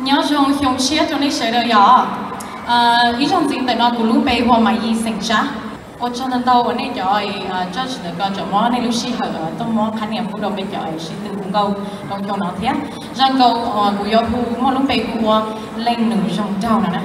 nhớ trong hiong chia trong này sẽ được rõ ý trong chính tại nó cũng lúc bây hoa mai y sinh ra我真的到我那叫judge那个怎么那律师和都么看见不到被叫是对公告当中那天，然后我要不我拢被我领女上招了呢。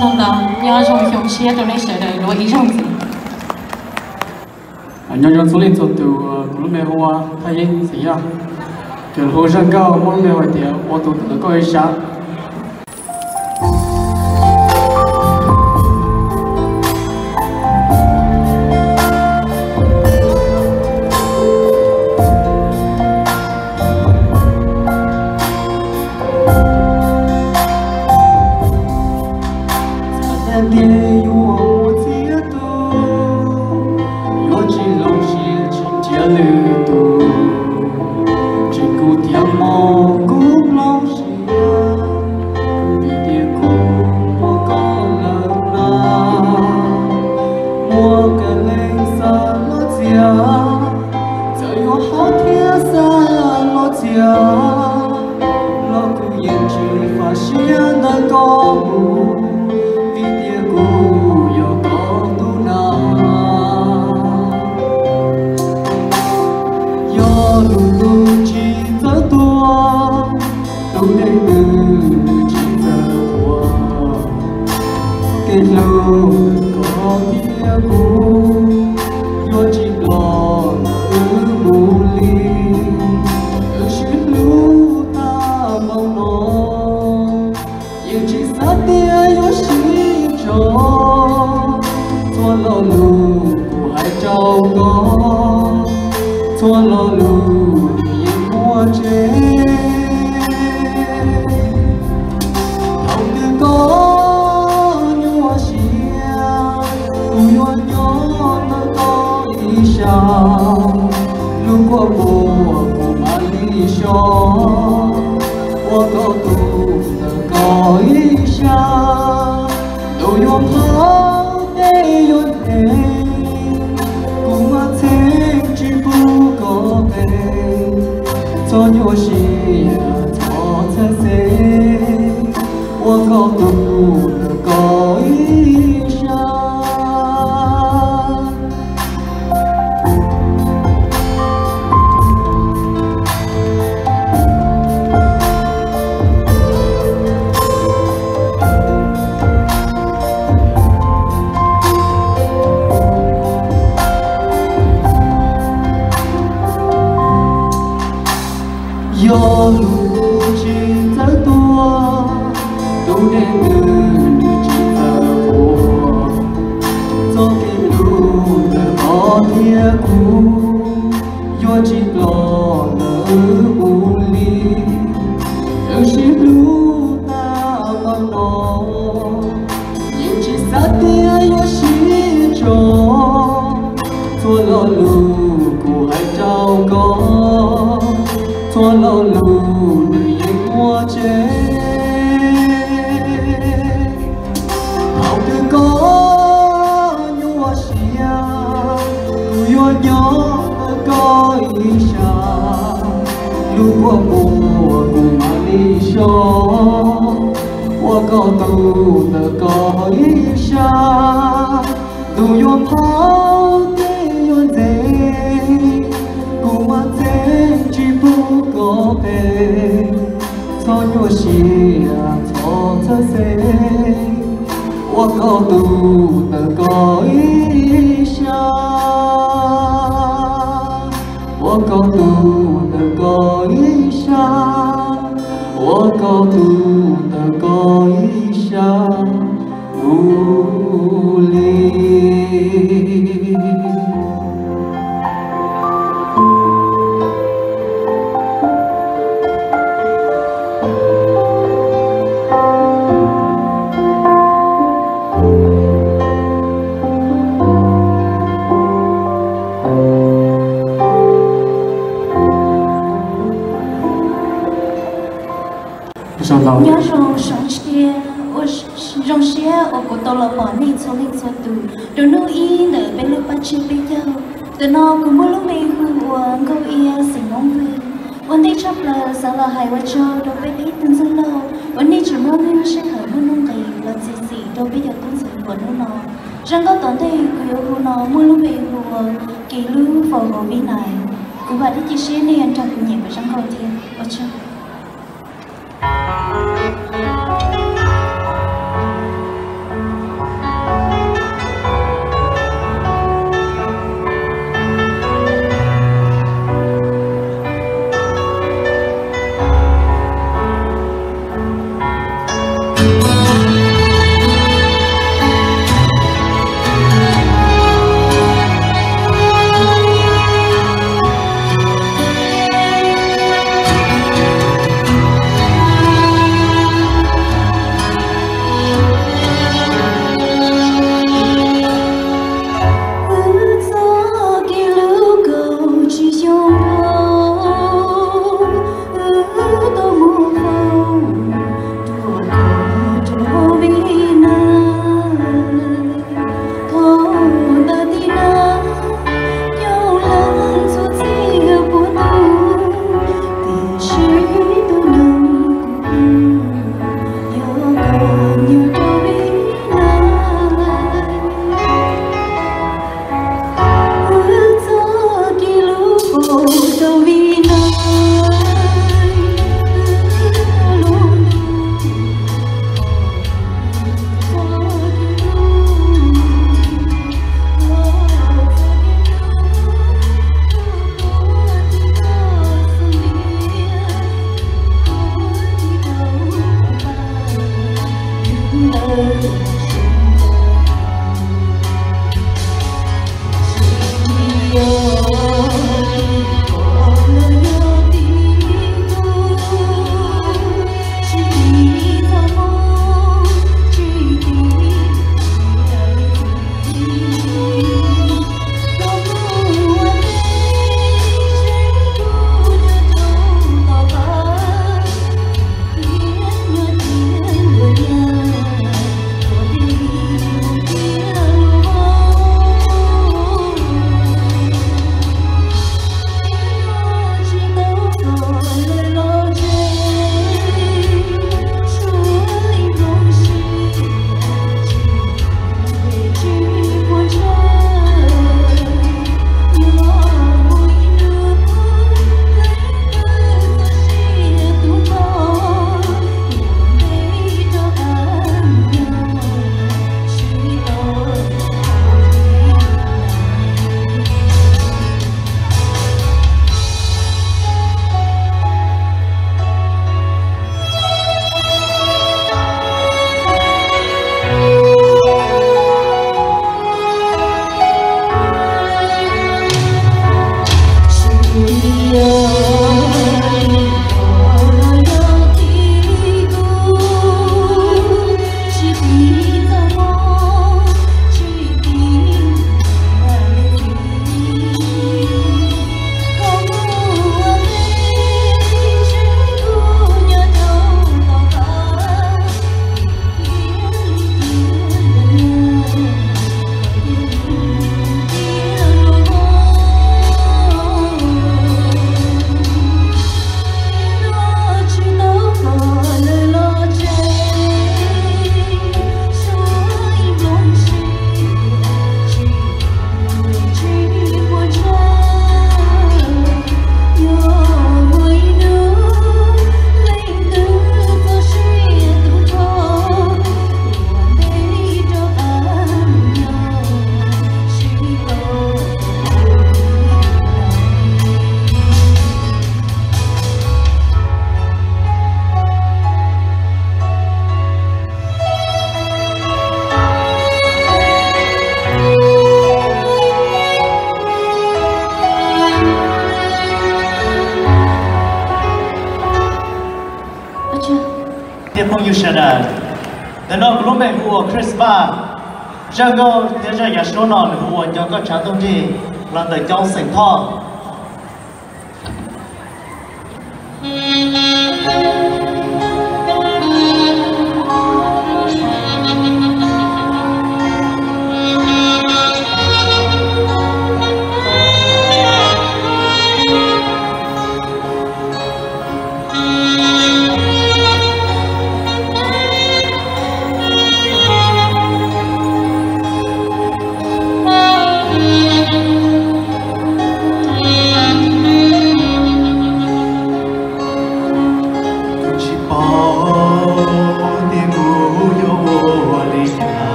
能的，要从雄起到那时的罗一种子。nhân dân số linh số từ của mẹ hoa thay yên gì à kiểu hồ sơ cao mỗi mẹ hoa thì ô tô tự có ý sáng nhớ rằng sống kia, trong xe ở cổ tàu là bỏ nên số linh số tù, đồ nô y đợi bên lúc bắt chuyện bây giờ, từ nó cũng muốn lúc này hùa câu ia sinh mong vui,วันที่ชอบเลยสารหายว่าโจโดไปได้ตั้งซึ่งเราวันนี้จะมั่วไม่ใช่เหรอมั่วนุ่งไก่เราสีโดไปอยากตั้งซึ่งบนนู้นนอฉันก็ตอนที่กูอยากหัวนอมั่วลูกไปหัวกี่ลูกฝอวินัยกูว่าที่จีเช่เนี่ยยังจับเหนียวไปฉันเขาเทียนว่าเชื่อ Acha. Tiếp phong yêu sơn à, để nó cũng bị hùa Christmas, giờ có để cho nhà số nó hùa cho có trả thông gì, là để cho sinh thọ.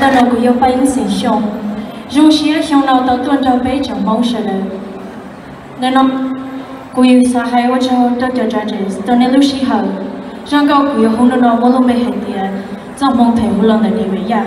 ta nó cũng yêu bay sinh sống, dùng xe xong nào tao tuân theo bé chẳng mong sợ đời, nên nó cũng yêu xa hay ở cho tôi cho cha chết, tôi nên lúc xí hở, 让高古有红的那我都没很点，帐篷陪我浪的你们呀。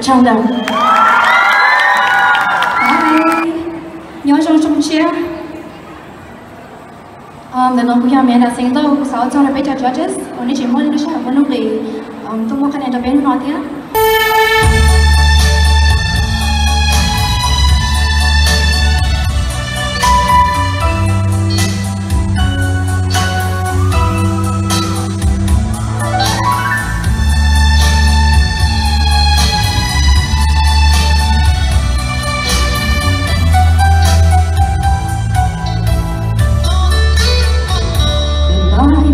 唱的，嗨，nhớ trong trong chia, để nó cũng mẹ đã sinh đâu, sáu cho là bây giờ judges, ông ấy chỉ muốn nó sẽ học một lúc để, tôi muốn cái này là bên nó thế.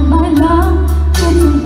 My love, it's a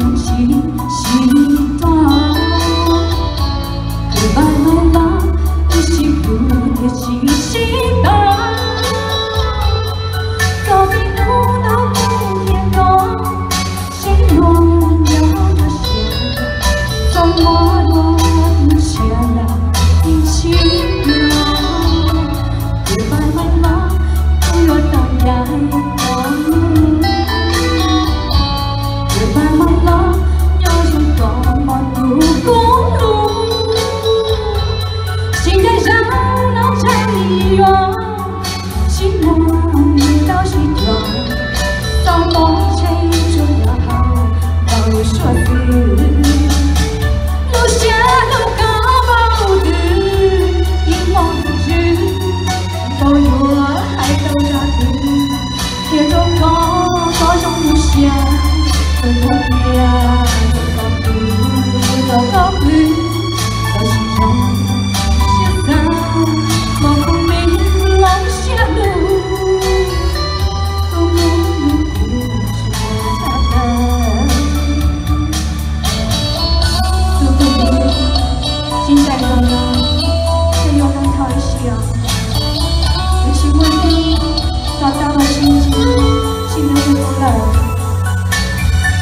thở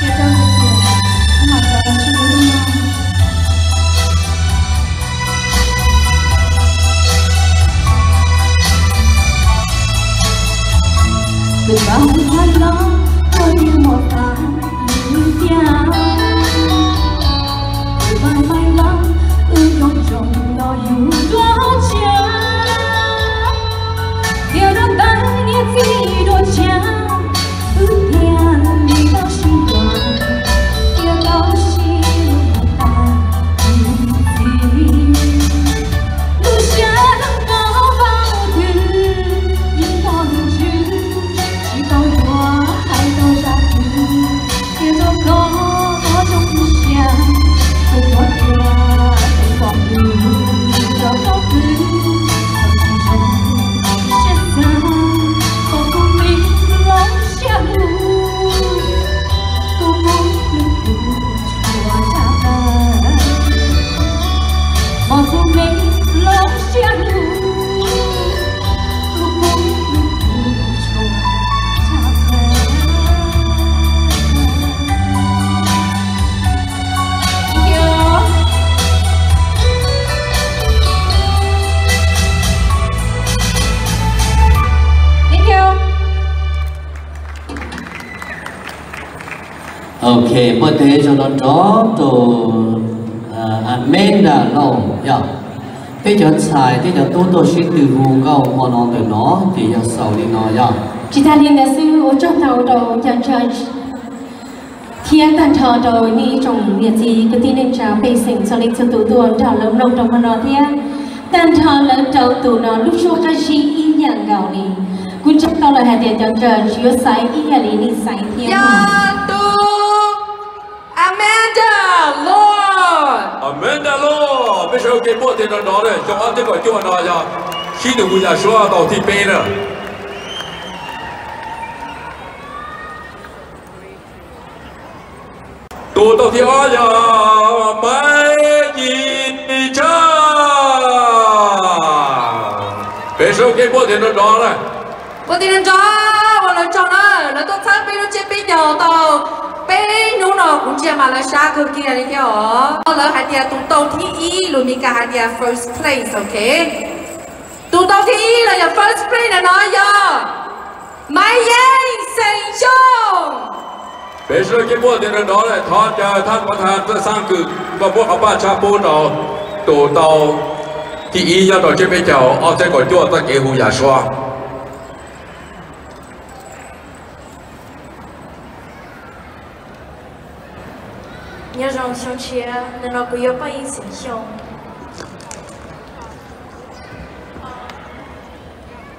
Để cho một điều mà giờ đang suy nghĩ đúng không Từ bao hoa lo tôi như một tháng như nhau Từ bao mai lo ước không trông lo dù đó cha Điều đó ta nghe gì đôi cha ước hẹn đi bao sinh đoàn Điều đó xin ta những gì Lúc cha đang có bao thứ những con chữ chỉ câu hoa hay câu ra từ Điều đó có trong cha tôi có qua tôi còn đường đó có thứ Ok, bữa thế cho nó đó đồ Amanda lâu, dạ. Thế cho xài, thế cho tôi suy từ vùng cao mà nó từ nó thì giờ sau đi nó, dạ. Chị ta liên đã sư ở trong tàu đầu dần dần thiên tàn thờ đầu ni trong việc gì cái tin nên chào bề sinh cho lịch sử tụ tuần thảo lớn lông trongมันthiên tàn thờ lớn đầu tụ nó lúc số cái gì ý nhận gạo niคุณจับตาเลยหาเดียดเจอเชื้อสายอีกอะไรนี่สายเทียม Amanda lo, bây giờ cái bộ tiền đó đấy, cho anh tới gọi cho nó ra, khi được bây giờ số đầu thì bê nữa. Tụ đầu thì ở nhà mấy gì cha, bây giờ cái bộ tiền đó đấy. Bộ tiền đó, bọn nó cho nó tốt sáng bây giờ chết bây giờ tao. Bây nụ nó cũng chỉ mà là xa cơ kia đi theo là hai tia tụ tàu thi y luôn mình cả hai tia first place, ok? Tụ tàu thi y là first place là nói giờ Mai Yang Seng Chong. Bây giờ cái bộ tiền đó làท่านประธานจะสร้างคือว่าพวกเขาบ้าชาปูนเอาตụ tàu thi y cho đội chơi bây giờ ở đây còn cho ta kể hù giả xoa. nhớ rằng xong chia nên nó cũng có bao nhiêu sinh sống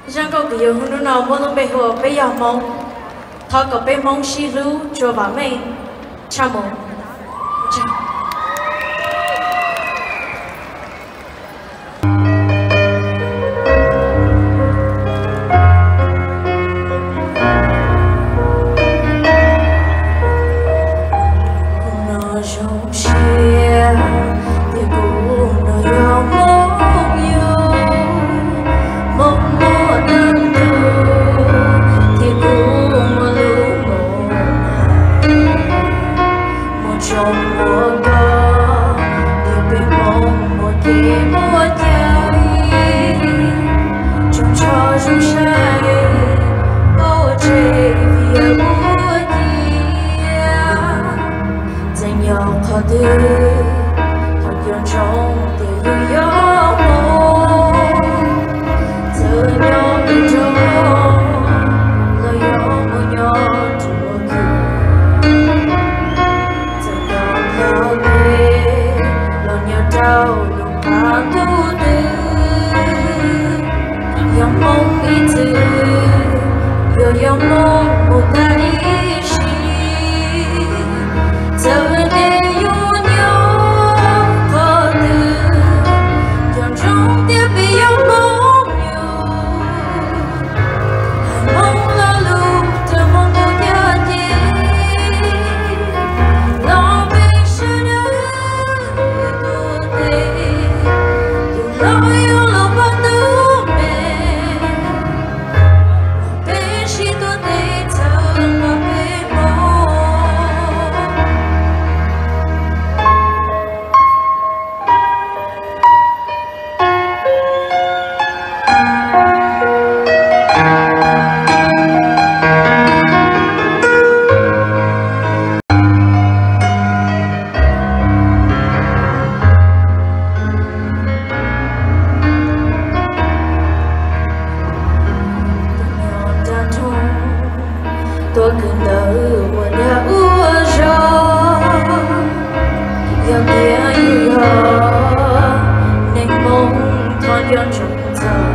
rằng có cái yêu hôn nó muốn nó bị hồ bị yêu mong thọ có bị mong xí lưu cho bà mẹ cha mong Hãy subscribe cho kênh Ghiền Mì Gõ để không bỏ lỡ tôi cứ nỡ một nhà ua gió yang dia yêu nên mong thon yon trong thờ